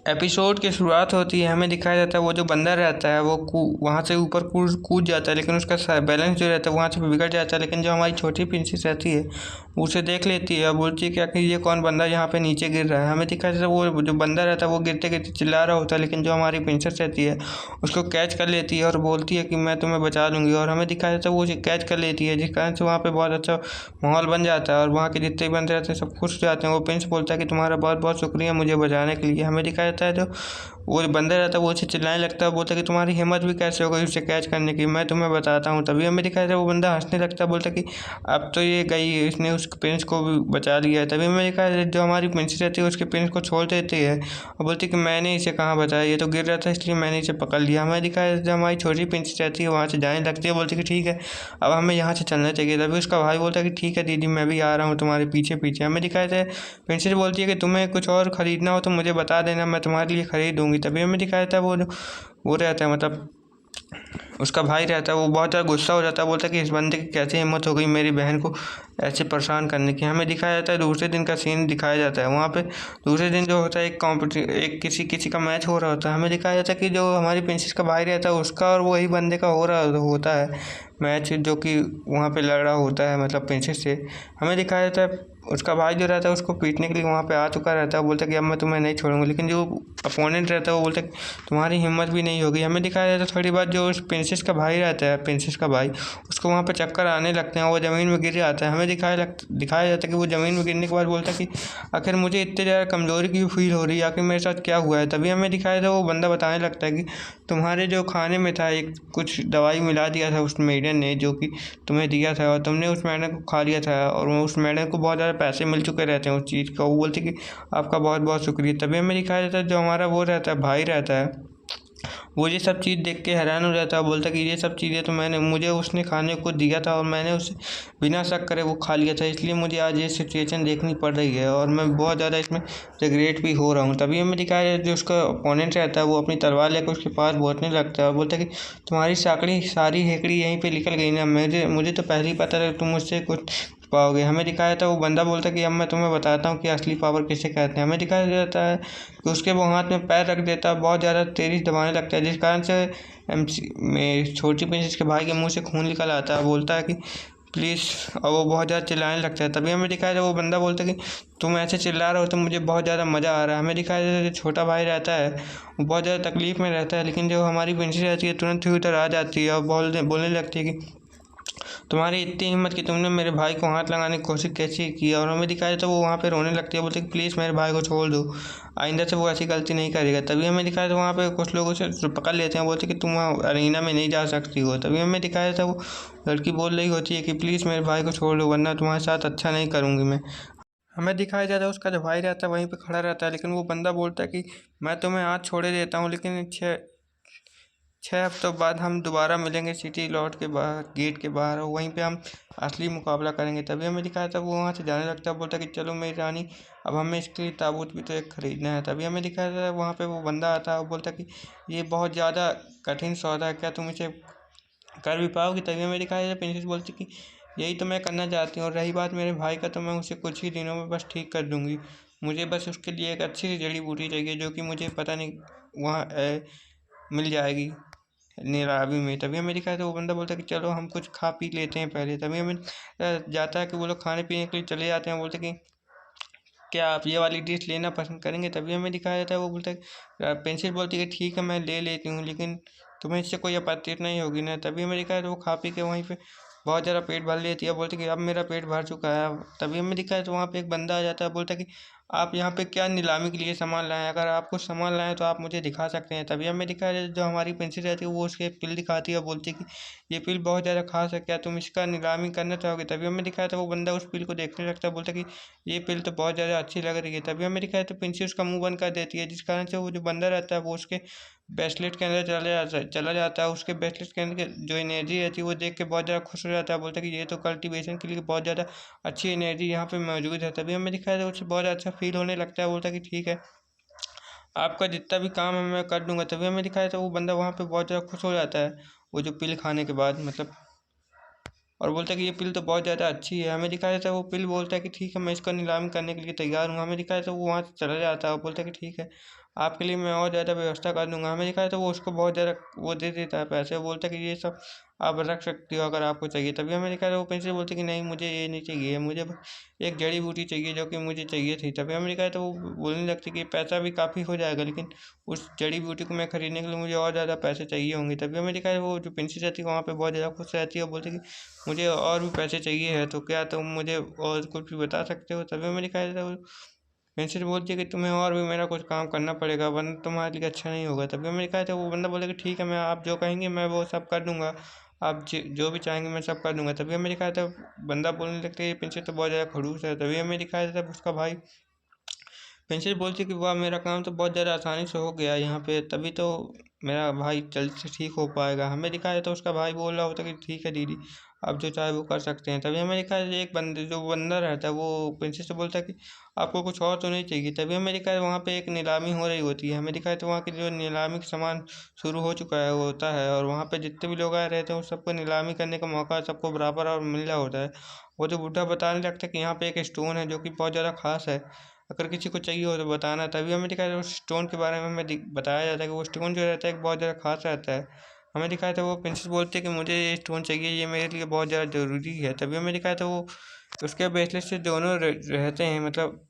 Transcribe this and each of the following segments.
Episode की शुरुआत होती है, हमें दिखाया जाता है वो जो बंदा रहता है वो वहाँ से ऊपर कूद कूद जाता है, लेकिन उसका बैलेंस जो रहता है वहाँ से बिगड़ जाता है। लेकिन जो हमारी छोटी प्रिंसेस रहती है उसे देख लेती है और बोलती है क्या कि ये कौन बंदा यहाँ पे नीचे गिर रहा है। हमें दिखाया जाता है वो जो बंदा रहता है वो गिरते गिरते चिल्ला रहा होता है, लेकिन जो हमारी प्रिंसेस रहती है उसको कैच कर लेती है और बोलती है कि मैं तुम्हें बचा लूँगी। और हमें दिखाया जाता है वो कैच कर लेती है, जिस कारण से वहाँ पे बहुत अच्छा माहौल बन जाता है और वहाँ के जितने भी बंदे रहते हैं सब खुश हो जाते हैं। वो प्रिंस बोलता है कि तुम्हारा बहुत बहुत शुक्रिया मुझे बचाने के लिए। हमें दिखाया जाता है जो वो बंदर रहता है वो उसे चिल्लाने लगता है, बोलता है कि तुम्हारी हिम्मत भी कैसे हो गई उसे कैच करने की, मैं तुम्हें बताता हूँ। तभी हमें दिखाया जाता है वो बंदा हंसने लगता है, बोलता है कि अब तो ये गई, इसने उस प्रिंस को भी बचा लिया है। तभी हमें दिखाया जाता है जो हमारी प्रिंसेस रहती है उसके प्रिंस को छोड़ देती है और बोलती है कि मैंने इसे कहाँ बचाया, ये तो गिर रहा था इसलिए मैंने इसे पकड़ लिया। हमें दिखाया जाता है जो हमारी छोटी प्रिंसेस रहती है वहाँ से जाने लगती है, बोलती है कि ठीक है अब हमें यहाँ से चलना चाहिए। तभी उसका भाई बोलता है कि ठीक है दीदी मैं भी आ रहा हूँ तुम्हारे पीछे पीछे। हमें दिखाया जाता है प्रिंसेस बोलती है कि तुम्हें कुछ और ख़रीदना हो तो मुझे बता देना, मैं तुम्हारे लिए ख़रीद दूँगी। तभी हमें दिखाया जाता है वो रहता है मतलब उसका भाई रहता है वो बहुत ज़्यादा गुस्सा हो जाता है, बोलता है कि इस बंदे की कैसे हिम्मत हो गई मेरी बहन को ऐसे परेशान करने की। हमें दिखाया जाता है दूसरे दिन का सीन दिखाया जाता है, वहाँ पे दूसरे दिन जो होता है एक किसी किसी का मैच हो रहा होता है। हमें दिखाया जाता है कि जो हमारी प्रिंसेस का भाई रहता है उसका और वही बंदे का हो रहा होता है मैच, जो कि वहाँ पे लड़ रहा होता है मतलब प्रिंसेस से। हमें दिखाया जाता है उसका भाई जो रहता है उसको पीटने के लिए वहाँ पे आ चुका रहता है, बोलता है कि अब मैं तुम्हें नहीं छोड़ूंगा। लेकिन जो अपोनेंट रहता है वो बोलता है तुम्हारी हिम्मत भी नहीं होगी। हमें दिखाया जाता है थोड़ी बात जो उस प्रिंसेस का भाई रहता है, प्रिंसेस का भाई, उसको वहाँ पे चक्कर आने लगते हैं, वो ज़मीन में गिर जाता है। हमें दिखाया जाता है कि वो ज़मीन में गिरने के बाद बोलता है कि आखिर मुझे इतनी ज़्यादा कमज़ोरी क्यों फील हो रही है, आखिर मेरे साथ क्या हुआ है। तभी हमें दिखाया जाता है वो बंदा बताने लगता है कि तुम्हारे जो खाने में था एक कुछ दवाई मिला दिया था उस मेडन ने जो कि तुम्हें दिया था, और तुमने उस मेडन को खा लिया था और उस मेडन को बहुत ज़्यादा पैसे मिल चुके रहते हैं उस चीज़ का। वो बोलती कि आपका बहुत बहुत शुक्रिया। तभी हमें दिखाया जाता है जो हमारा वो रहता है भाई रहता है वो ये सब चीज़ देख के हैरान हो जाता है, बोलता है कि ये सब चीज़ें तो मैंने मुझे उसने खाने को दिया था और मैंने उसे बिना शक करे वो खा लिया था, इसलिए मुझे आज ये सिचुएशन देखनी पड़ रही है और मैं बहुत ज़्यादा इसमें रिग्रेट भी हो रहा हूँ। तभी हमें दिखाया जाता है जो उसका अपोनेंट रहता है वो अपनी तलवार लेकर उसके पास पहुँचने लगता है और बोलता है कि तुम्हारी सारी हेकड़ी यहीं पर निकल गई ना, मुझे मुझे तो पहले ही पता था तुम मुझसे कुछ पाओगे। हमें दिखाया जाता है वो बंदा बोलता है कि अब मैं तुम्हें बताता हूँ कि असली पावर किसे कहते हैं। हमें दिखाया जाता है कि उसके वो हाथ में पैर रख देता है, बहुत ज़्यादा तेज़ी से दबाने लगता है, जिस कारण से MC में छोटी प्रिंसेस के भाई के मुंह से खून निकल आता है, बोलता है कि प्लीज़, और वो बहुत ज़्यादा चिल्लाने लगता है। तभी हमें दिखाया जाता है वो बंदा बोलता है कि तुम ऐसे चिल्ला रहे हो तो मुझे बहुत ज़्यादा मज़ा आ रहा है। हमें दिखाया जाता है जो छोटा भाई रहता है वो बहुत ज़्यादा तकलीफ़ में रहता है, लेकिन जो हमारी प्रिंसेस रहती है तुरंत ही उधर आ जाती है और बोलने लगती है कि तुम्हारी इतनी हिम्मत कि तुमने मेरे भाई को हाथ लगाने की कोशिश कैसे की। और हमें दिखाया जाता है वो वहाँ पे रोने लगती है, बोलते कि प्लीज़ मेरे भाई को छोड़ दो, आइंदा से वो ऐसी गलती नहीं करेगा। तभी हमें दिखाया जाता है वहाँ पे कुछ लोग उसे पकड़ लेते हैं, बोलते कि तुम अरीना में नहीं जा सकती हो। तभी हमें दिखाया जाता है वो लड़की बोल रही होती है कि प्लीज़ मेरे भाई को छोड़ दो वरना तुम्हारे साथ अच्छा नहीं करूँगी मैं। हमें दिखाया जाता है उसका जो भाई रहता है वहीं पे खड़ा रहता है, लेकिन वो बंदा बोलता है कि मैं तुम्हें आज छोड़े देता हूँ, लेकिन 6 हफ्तों बाद हम दोबारा मिलेंगे सिटी लॉट के बाहर, गेट के बाहर, और वहीं पे हम असली मुकाबला करेंगे। तभी हमें दिखाया था वो वहाँ से जाने लगता है, बोलता कि चलो मेरी रानी अब हमें इसके लिए ताबूत भी तो एक ख़रीदना है। तभी हमें दिखाया था वहाँ पे वो बंदा आता है और बोलता कि ये बहुत ज़्यादा कठिन सौदा है, क्या तुम इसे कर भी पाओगे। तभी हमें दिखाया था प्रिंसेस बोलती कि यही तो मैं करना चाहती हूँ, और रही बात मेरे भाई का तो मैं उसे कुछ ही दिनों में बस ठीक कर दूँगी। मुझे बस उसके लिए एक अच्छी सी जड़ी बूटी चाहिए जो कि मुझे पता नहीं वहाँ मिल जाएगी नीलामी में। तभी हमें दिखाया था वो बंदा बोलता है कि चलो हम कुछ खा पी लेते हैं पहले। तभी हमें जाता है कि वो लोग खाने पीने के लिए चले जाते हैं, बोलते कि क्या आप ये वाली डिश लेना पसंद करेंगे। तभी हमें दिखाया जाता है वो बोलता है पेंसिल बोलती है कि ठीक है मैं ले लेती हूँ, लेकिन तुम्हें इससे कोई आपत्ति नहीं होगी ना। तभी हमें दिखाया था वो खा पी के वहीं पे बहुत ज़्यादा पेट भर लेती है, बोलती कि अब मेरा पेट भर चुका है। तभी हमें दिखाया तो वहाँ पे एक बंदा आ जाता है, बोलता है कि आप यहाँ पे क्या नीलामी के लिए सामान लाए हैं, अगर आप कुछ सामान लाएँ तो आप मुझे दिखा सकते हैं। तभी हमें दिखाया जाता है जो हमारी पेंसिल रहती है वो उसके पिल दिखाती है और बोलती है कि ये पिल बहुत ज़्यादा खास है, क्या तुम इसका नीलामी करना चाहोगे। तभी हमें दिखाया था वो बंदा उस पिल को देखने लगता है, बोलता है कि ये पिल तो बहुत ज़्यादा अच्छी लग रही है। तभी हमें दिखाया तो प्रिंसी उसका मुंह बंद कर देती है, जिस कारण से वो जो बंदा रहता है वो उसके ब्रेसलेट के अंदर चला जाता है। उसके ब्रेसलेट के अंदर जो एनर्जी रहती है वो देख के बहुत ज़्यादा खुश हो जाता है, बोलता है कि ये तो कल्टीवेशन के लिए बहुत ज़्यादा अच्छी एनर्जी यहाँ पे मौजूद है। तभी हमें दिखाया था उसे बहुत अच्छा फील होने लगता है, बोलता है कि ठीक है आपका जितना भी काम है मैं कर दूंगा। तभी हमें दिखाया था वो बंदा वहाँ पे बहुत ज़्यादा खुश हो जाता है वो जो पिल खाने के बाद मतलब और बोलता है कि ये पिल तो बहुत ज़्यादा अच्छी है। हमें दिखाया जाता है वो पिल बोलता है कि ठीक है मैं इसको नीलाम करने के लिए तैयार हूँ। हमें दिखाया जाता है वो वहाँ से चला जाता है और बोलता है कि ठीक है आपके लिए मैं और ज़्यादा व्यवस्था कर दूंगा। हमें दिखाया जाता है वो उसको बहुत ज़्यादा वो दे देता है पैसे, बोलता है कि ये सब आप रख सकते हो अगर आपको चाहिए। तभी हमें दिखाया वो पेंसिल बोलती है कि नहीं मुझे ये नहीं चाहिए, मुझे एक जड़ी बूटी चाहिए जो कि मुझे चाहिए थी। तभी हमें दिखाया तो वो बोलने लगती कि पैसा भी काफ़ी हो जाएगा लेकिन उस जड़ी बूटी को मैं खरीदने के लिए मुझे और ज़्यादा पैसे चाहिए होंगे। तभी हमें दिखाया वो जो पेंसिल रहती है वहाँ पे बहुत ज़्यादा खुश रहती है और बोलती है कि मुझे और भी पैसे चाहिए है, तो क्या तुम मुझे और कुछ भी बता सकते हो। तभी हमें दिखाया जाता है वो पेंसिल बोलती है कि तुम्हें और भी मेरा कुछ काम करना पड़ेगा वरना तुम्हारे लिए अच्छा नहीं होगा। तभी हमें दिखाया था वो बंदा बोले कि ठीक है मैं आप जो कहेंगे मैं वो सब कर दूंगा, आप जो भी चाहेंगे मैं सब कर दूंगा। तभी हमें दिखाया था बंदा बोलने लगता है ये पेंसिल तो बहुत ज़्यादा खड़ूस है। तभी हमें दिखाया था उसका भाई पेंसिल बोलती कि वाह मेरा काम तो बहुत ज़्यादा आसानी से हो गया यहाँ पे, तभी तो मेरा भाई जल्दी से ठीक हो पाएगा। हमें दिखाया तो उसका भाई बोल रहा होता कि ठीक है दीदी आप जो चाहे वो कर सकते हैं। तभी हमें दिखाया एक बंदे जो बंदा रहता है वो पेंसिल से बोलता है कि आपको कुछ और तो नहीं चाहिए। तभी हमें दिखाया वहाँ पे एक नीलामी हो रही होती है। हमें दिखाया तो वहाँ की जो नीलामी का सामान शुरू हो चुका है वो होता है और वहाँ पे जितने भी लोग आए रहते हैं उन सबको नीलामी करने का मौका सबको बराबर और मिल रहा होता है। वो जो बूढ़ा बताने लगता है कि यहाँ पे एक स्टोन है जो कि बहुत ज़्यादा खास है, अगर किसी को चाहिए हो तो बताना। तभी हमें दिखाया उस स्टोन के बारे में हमें बताया जाता है कि वो स्टोन जो रहता है बहुत ज़्यादा खास रहता है। हमें दिखाया था वो प्रिंसेस बोलती है कि मुझे ये स्टोन चाहिए, ये मेरे लिए बहुत ज़्यादा ज़रूरी है। तभी हमें दिखाया था वो उसके ब्रेसलेट से दोनों रहते हैं, मतलब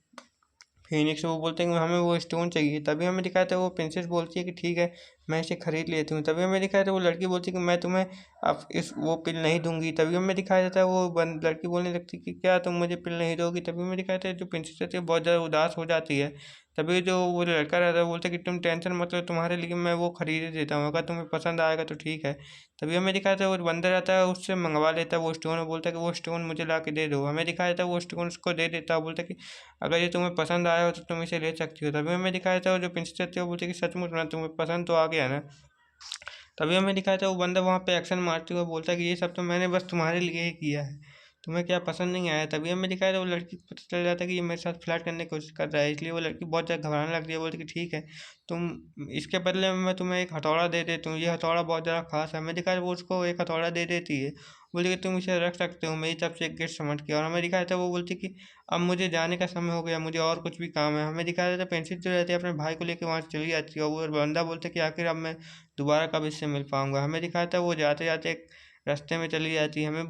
फिनिक्स, वो बोलते हैं कि हमें वो स्टोन चाहिए। तभी हमें दिखाया था वो प्रिंसेस बोलती है कि ठीक है मैं इसे खरीद लेती हूँ। तभी हमें दिखाया था वो लड़की बोलती है कि मैं तुम्हें अब इस वो पिल नहीं दूंगी। तभी हमें दिखाया जाता है वो लड़की बोलने लगती है कि क्या तुम मुझे पिल नहीं दोगी। तभी हमें दिखाया था जो प्रिंसेस रहती है बहुत ज़्यादा उदास हो जाती है। तभी जो वो लड़का रहता है बोलता है कि तुम टेंशन मत लो, तुम्हारे लिए मैं वो खरीद देता हूँ, अगर तुम्हें पसंद आएगा तो ठीक है। तभी हमें दिखाया था वो बंदा रहता है उससे मंगवा लेता है वो स्टोन और बोलता है कि वो स्टोन मुझे ला के दे दो। हमें दिखाया था वो स्टोन उसको दे देता है, बोलता है कि अगर ये तुम्हें पसंद आया हो तो तुम इसे ले सकती हो। तभी हमें दिखाया था वो जो प्रिंसेस थी वो बोलती है कि सचमुच ना तुम्हें पसंद तो आ गया ना। तभी हमें दिखाया था वो बंदा वहाँ पे एक्शन मारते हुए बोलता है कि ये सब तो मैंने बस तुम्हारे लिए ही किया है, तुम्हें क्या पसंद नहीं आया। तभी हमें दिखाया था वो लड़की को पता चल जाता है कि ये मेरे साथ फ्लर्ट करने की कोशिश कर रहा है, इसलिए वो लड़की बहुत ज़्यादा घबराने लगती है। बोलती कि ठीक है तुम इसके बदले में मैं तुम्हें एक हथौड़ा दे देती हूँ, ये हथौड़ा बहुत ज़्यादा खास है। हमें दिखाया वो उसको एक हथौड़ा दे देती है, बोलती कि तुम इसे रख सकते हो मेरी तरफ से एक गिफ्ट समझ के। और हमें दिखाया था वो बोलती कि अब मुझे जाने का समय हो गया, मुझे और कुछ भी काम है। हमें दिखाया था पेंसिल जो रहती है अपने भाई को लेकर वहाँ से चली जाती है और वो बंदा बोलता है कि आखिर अब मैं दोबारा कब इससे मिल पाऊंगा। हमें दिखाया था वो जाते जाते एक रास्ते में चली जाती है। हमें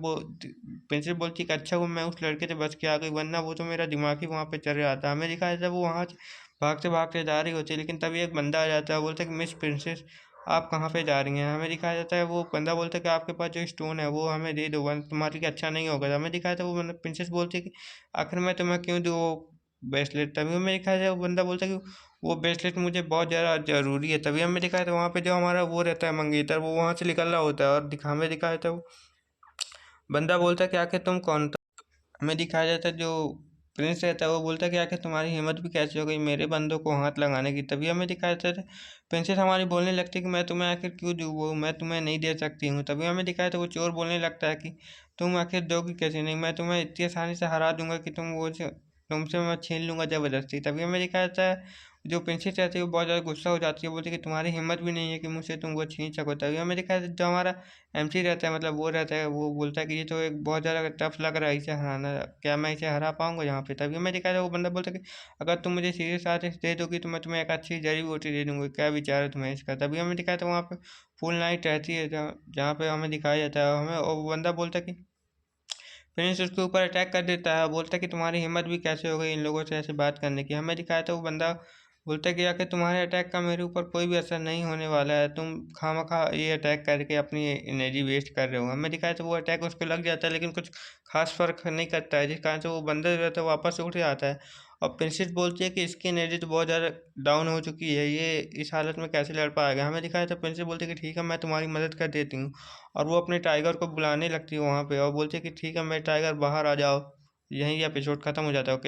पेंसिल बोलती है कि अच्छा वो मैं उस लड़के से बच के आ गई, वरना वो तो मेरा दिमाग ही वहाँ पे चल रहा था। हमें दिखाया था वो वहाँ से भागते भागते जा रही होती है लेकिन तभी एक बंदा आ जाता है, बोलता है कि मिस प्रिंसेस आप कहाँ पे जा रही हैं। हमें दिखाया जाता है वो बंदा बोलता है कि आपके पास जो स्टोन है वो हमें दे दो वरना तुम्हारे लिए अच्छा नहीं होगा। हमें दिखाया था वो प्रिंसेस बोलती है कि आखिर मैं तुम्हें क्यों दूँ वो ब्रेसलेट। तभी हमें दिखाया जाए वो बंदा बोलता है कि वो ब्रेसलेट मुझे बहुत ज़्यादा ज़रूरी है। तभी हमें दिखाया था वहाँ पे जो हमारा वो रहता है मंगेतर वो वहाँ से निकल रहा होता है और हमें दिखाया था वो बंदा बोलता है कि आखिर तुम कौन। हमें दिखाया जाता है जो प्रिंस रहता है वो बोलता है कि आखिर तुम्हारी हिम्मत भी कैसे हो गई मेरे बंदों को हाथ लगाने की। तभी हमें दिखाया जाता है प्रिंसेस हमारी बोलने लगती है कि मैं तुम्हें आखिर क्यों दूँ, वो मैं तुम्हें नहीं दे सकती हूँ। तभी हमें दिखाया था वो चोर बोलने लगता है कि तुम आखिर दोगी कैसे नहीं, मैं तुम्हें इतनी आसानी से हरा दूंगा कि तुमसे मैं छीन लूंगा ज़बरदस्ती। तभी हमें दिखाया जाता है जो प्रिंसेस रहती है वो बहुत ज़्यादा गुस्सा हो जाती है, बोलती है कि तुम्हारी हिम्मत भी नहीं है कि मुझसे तुम वो छीन सको। तभी हमें दिखाया जाता है जो हमारा एमसी रहता है, मतलब वो रहता है, वो बोलता है कि ये तो एक बहुत ज़्यादा टफ लग रहा है इसे हराना, क्या मैं इसे हरा पाऊंगा यहाँ पे। तभी मैं दिखाया था वो बंदा बोलता है कि अगर तुम मुझे सीरियस आर्टिस्ट दे दोगी तो मैं तुम्हें एक अच्छी जड़ी बूटी दे दूंगी, क्या विचार है तुम्हें इसका। तभी हमें दिखाया था वहाँ पे फुल नाइट रहती है जहाँ पे हमें दिखाया जाता है हमें, और वो बंदा बोलता है कि प्रिंस उसके ऊपर अटैक कर देता है, बोलता है कि तुम्हारी हिम्मत भी कैसे हो गई इन लोगों से ऐसे बात करने की। हमें दिखाया था वो बंदा बोलता है कि आखिर तुम्हारे अटैक का मेरे ऊपर कोई भी असर नहीं होने वाला है, तुम खामखा ये अटैक करके अपनी एनर्जी वेस्ट कर रहे हो। हमें दिखाया था वो अटैक उसको लग जाता है लेकिन कुछ खास फर्क नहीं करता है, जिस कारण से वो बंदा जो रहता है वापस से उठ जाता है। और प्रिंसेस बोलती है कि इसकी एनर्जी तो बहुत ज़्यादा डाउन हो चुकी है, ये इस हालत में कैसे लड़ पाएगा। हमें दिखाया था प्रिंसेस बोलती है कि ठीक है मैं तुम्हारी मदद कर देती हूँ, और वो अपने टाइगर को बुलाने लगती है वहाँ पे और बोलती है कि ठीक है मेरे टाइगर बाहर आ जाओ। यहीं एपिसोड खत्म हो जाता है। ओके।